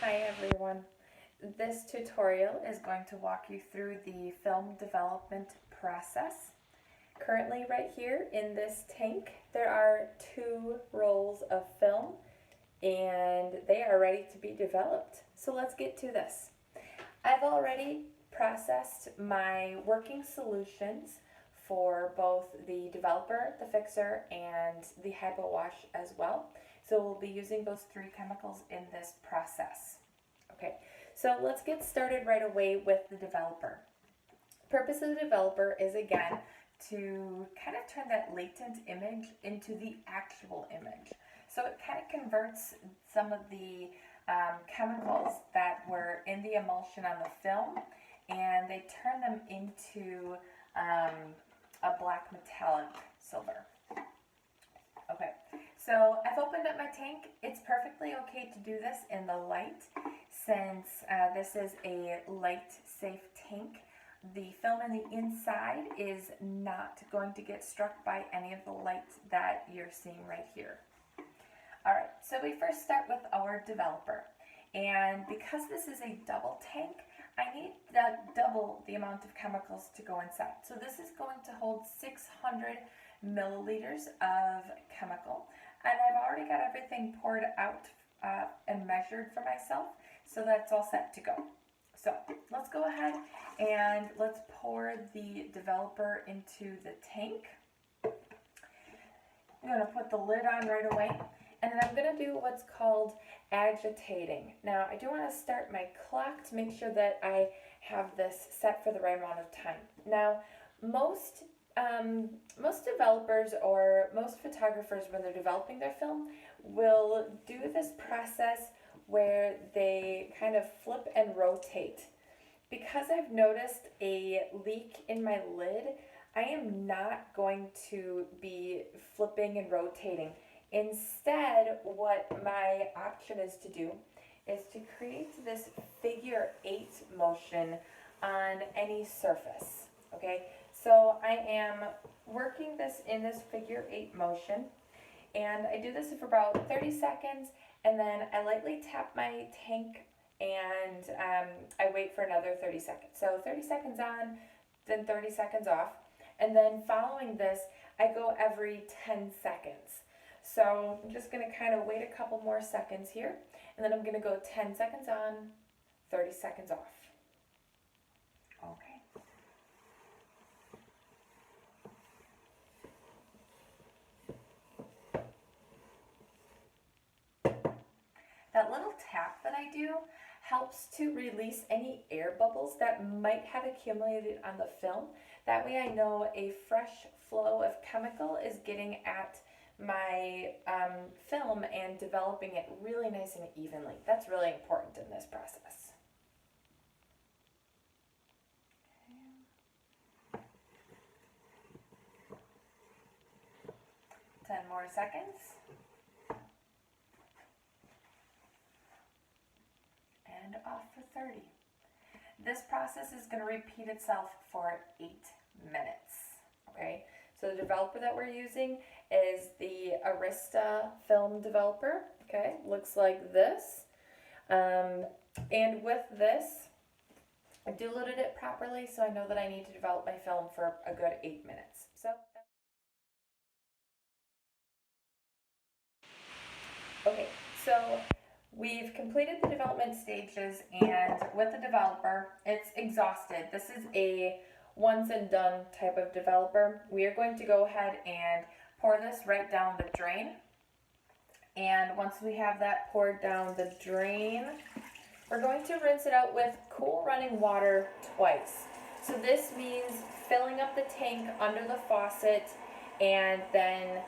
Hi everyone. This tutorial is going to walk you through the film development process. Currently right here in this tank there are 2 rolls of film and they are ready to be developed. So let's get to this. I've already processed my working solutions for both the developer, the fixer, and the hypo wash as well. So we'll be using those 3 chemicals in this process. Okay, so let's get started right away with the developer. Purpose of the developer is again to kind of turn that latent image into the actual image. So it kind of converts some of the chemicals that were in the emulsion on the film and they turn them into a black metallic silver. Okay, so I've opened up my tank. It's perfectly okay to do this in the light since this is a light safe tank. The film in the inside is not going to get struck by any of the light that you're seeing right here. Alright, so we first start with our developer. And because this is a double tank, I need double the amount of chemicals to go inside. So this is going to hold 600 milliliters of chemical. And I've already got everything poured out and measured for myself, so that's all set to go. So let's go ahead and let's pour the developer into the tank. I'm going to put the lid on right away, and then I'm going to do what's called agitating. Now I do want to start my clock to make sure that I have this set for the right amount of time. Now most developers or most photographers, when they're developing their film, will do this process where they kind of flip and rotate. Because I've noticed a leak in my lid, I am not going to be flipping and rotating. Instead, what my option is to do is to create this figure 8 motion on any surface. Okay, so I am working this in this figure 8 motion, and I do this for about 30 seconds, and then I lightly tap my tank and I wait for another 30 seconds. So 30 seconds on, then 30 seconds off, and then following this I go every 10 seconds. So I'm just going to kind of wait a couple more seconds here, and then I'm going to go 10 seconds on, 30 seconds off. Okay. That little tap that I do helps to release any air bubbles that might have accumulated on the film. That way I know a fresh flow of chemical is getting at my film and developing it really nice and evenly. That's really important in this process. Okay. 10 more seconds. And off for 30. This process is going to repeat itself for 8 minutes. Okay, so the developer that we're using is the Arista film developer. Okay, looks like this. And with this, I diluted it properly, so I know that I need to develop my film for a good 8 minutes. So we've completed the development stages, and with the developer, it's exhausted. This is a once and done type of developer. We are going to go ahead and pour this right down the drain. And once we have that poured down the drain, we're going to rinse it out with cool running water twice. So this means filling up the tank under the faucet and then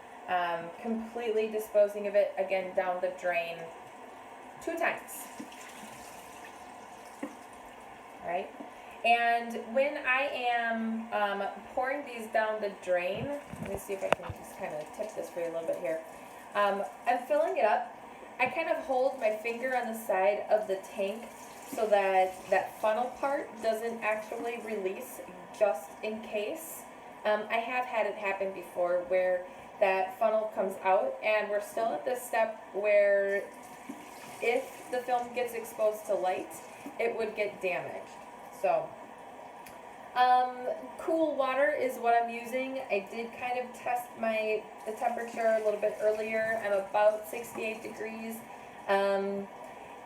completely disposing of it again down the drain 2 times. Right? And when I am pouring these down the drain, let me see if I can just kind of tip this for you a little bit here. I'm filling it up. I kind of hold my finger on the side of the tank so that that funnel part doesn't actually release, just in case. I have had it happen before where that funnel comes out and we're still at this step where if the film gets exposed to light, it would get damaged. So, cool water is what I'm using. I did kind of test the temperature a little bit earlier. I'm about 68 degrees.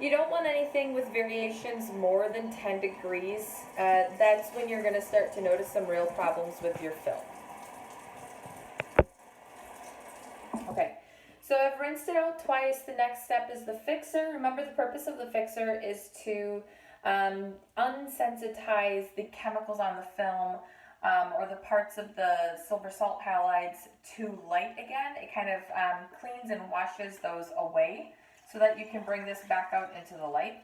You don't want anything with variations more than 10 degrees. That's when you're going to start to notice some real problems with your film. Okay, so I've rinsed it out twice. The next step is the fixer. Remember, the purpose of the fixer is to unsensitize the chemicals on the film or the parts of the silver salt halides to light again. It kind of cleans and washes those away so that you can bring this back out into the light.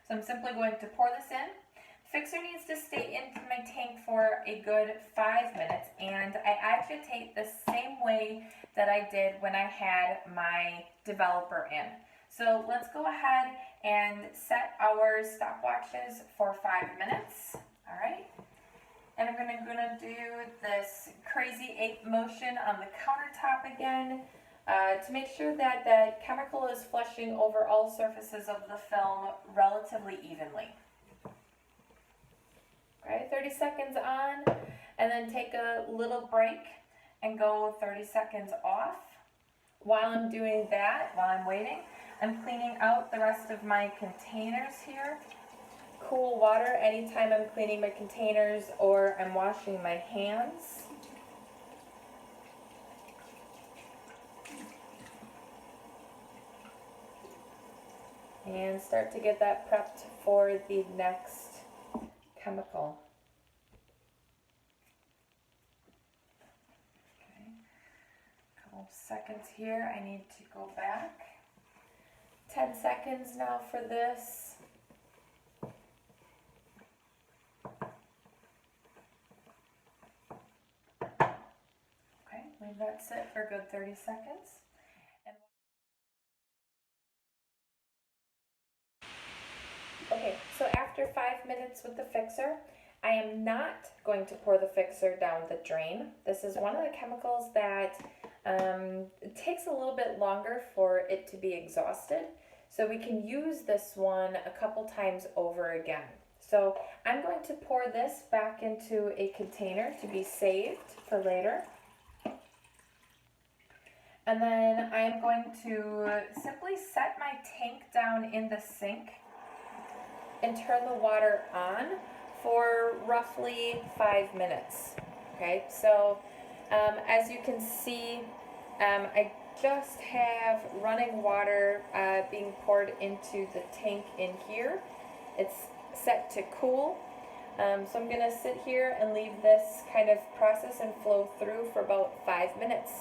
So I'm simply going to pour this in. Fixer needs to stay in my tank for a good 5 minutes, and I agitate the same way that I did when I had my developer in. So let's go ahead and set our stopwatches for 5 minutes. All right. And I'm gonna do this crazy ape motion on the countertop again to make sure that that chemical is flushing over all surfaces of the film relatively evenly. Okay, 30 seconds on, and then take a little break and go 30 seconds off. While I'm doing that, while I'm waiting, I'm cleaning out the rest of my containers here. Cool water anytime I'm cleaning my containers or I'm washing my hands. And start to get that prepped for the next chemical. Okay, a couple of seconds here. I need to go back. 10 seconds now for this. Okay, leave that sit for a good 30 seconds. Okay, so after 5 minutes with the fixer, I am not going to pour the fixer down the drain. This is one of the chemicals that it takes a little bit longer for it to be exhausted. So we can use this one a couple times over again. So I'm going to pour this back into a container to be saved for later. And then I'm going to simply set my tank down in the sink and turn the water on for roughly 5 minutes. Okay, so as you can see, I just have running water being poured into the tank in here. It's set to cool. So I'm gonna sit here and leave this kind of process and flow through for about 5 minutes.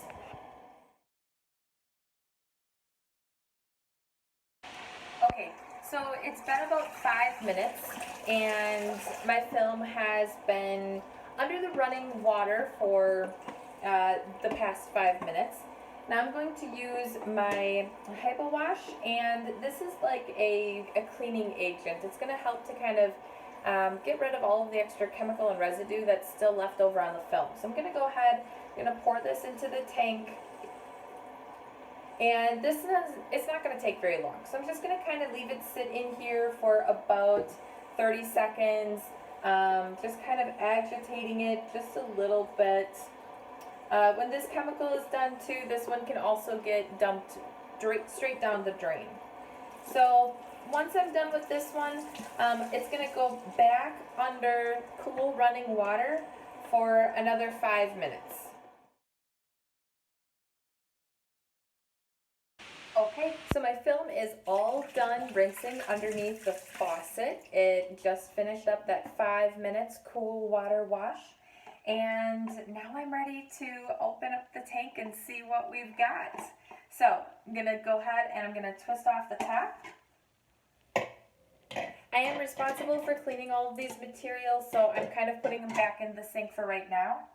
Okay, so it's been about 5 minutes and my film has been under the running water for the past 5 minutes. Now I'm going to use my Hypo Wash, and this is like a cleaning agent. It's going to help to kind of get rid of all of the extra chemical and residue that's still left over on the film. So I'm going to go ahead, I'm going to pour this into the tank. And it's not going to take very long. So I'm just going to kind of leave it sit in here for about 30 seconds, just kind of agitating it just a little bit. When this chemical is done too, this one can also get dumped straight down the drain. So once I'm done with this one, it's going to go back under cool running water for another 5 minutes. Okay, so my film is all done rinsing underneath the faucet. It just finished up that 5 minutes cool water wash. And now I'm ready to open up the tank and see what we've got. So I'm gonna go ahead and I'm gonna twist off the top. I am responsible for cleaning all of these materials, so I'm kind of putting them back in the sink for right now.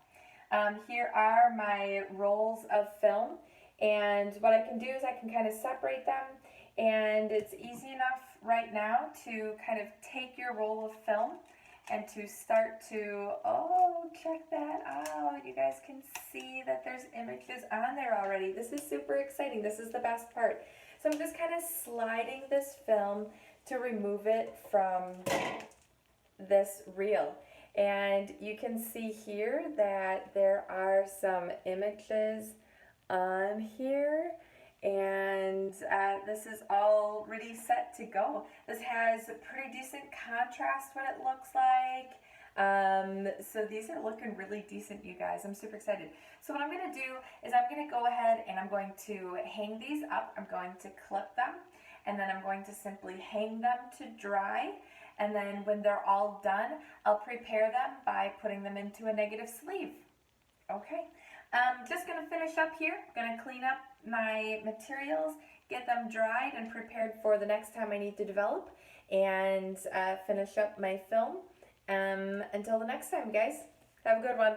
Here are my rolls of film. And what I can do is I can kind of separate them, and it's easy enough right now to kind of take your roll of film and to start to, oh, check that out. You guys can see that there's images on there already. This is super exciting. This is the best part. So I'm just kind of sliding this film to remove it from this reel. And you can see here that there are some images on here, and this is already set to go. This has pretty decent contrast, what it looks like. So these are looking really decent, you guys. I'm super excited. So what I'm going to do is I'm going to go ahead and I'm going to hang these up. I'm going to clip them, and then I'm going to simply hang them to dry. And then when they're all done, I'll prepare them by putting them into a negative sleeve. Okay, just going to finish up here. I'm going to clean up my materials, get them dried and prepared for the next time I need to develop, and finish up my film. Until the next time, guys, have a good one.